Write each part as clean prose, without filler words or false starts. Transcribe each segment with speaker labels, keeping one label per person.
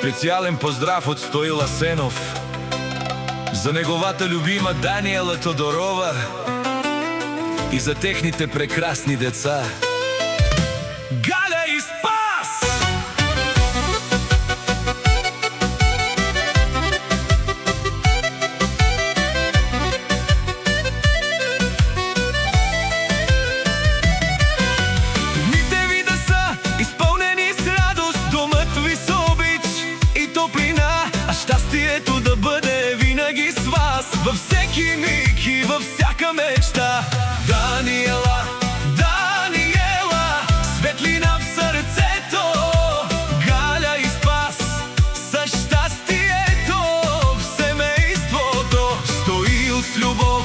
Speaker 1: Специален поздрав от Стоил Асенов за неговата любима Даниела Тодорова и за техните прекрасни деца Галя и Спас! Дните ви да са изпълнени с радост, домът ви с обич и топлина, а щастието да бъде винаги с вас във всеки миг и във всяка мечта. Даниела, Даниела, светлина в сърцето, Галя и Спас за щастието в семейството. Стоил с любов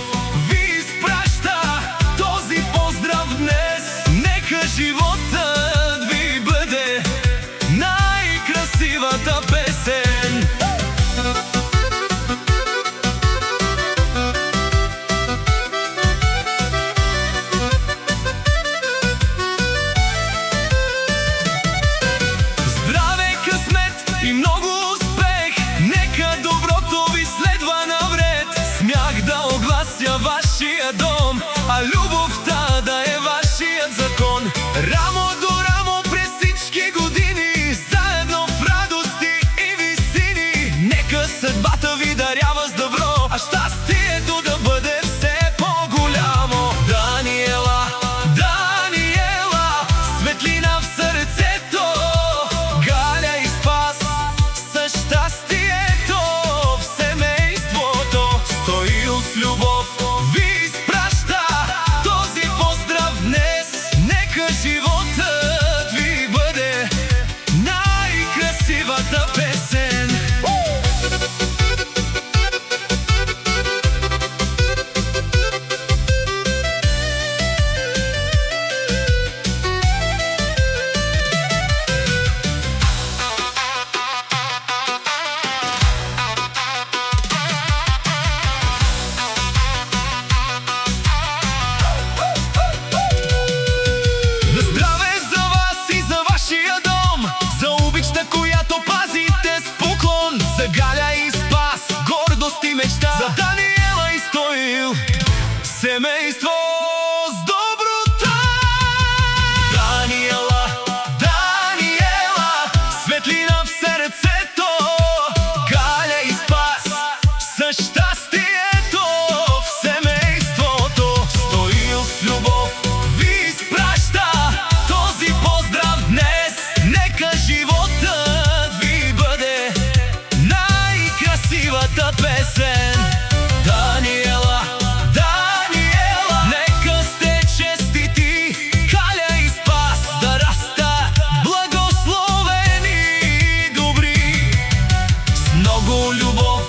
Speaker 1: ви изпраща този поздрав днес. Нека животът ви бъде най-красивата песен. И много успех, нека доброто ви следва навред. Смях да оглася вашия дом, а любовта да е вашият закон. Рамо до рамо през всички години, заедно в радости и висини. Нека съдбата ви дарява с добро, а щастието да бъде все по-голямо. Даниела, Даниела, светлина в сърцето, Галя и Спас щастието в семейството. Стоил с любов ви изпраща този поздрав днес. Нека животът ви бъде най-красивата песен. Която пазите с поклон, за Галя и Спас гордост и мечта, за Даниела и Стоил семейство с доброта. Даниела, Даниела, светлина в сърцето, Галя и Спас за щастието в семейството. Стоил с любов ви изпраща този поздрав днес. Нека животът ви бъде най-красивата песен. Даниела, Даниела, нека сте честити, Галя и Спас да растат благословени и добри, с много любов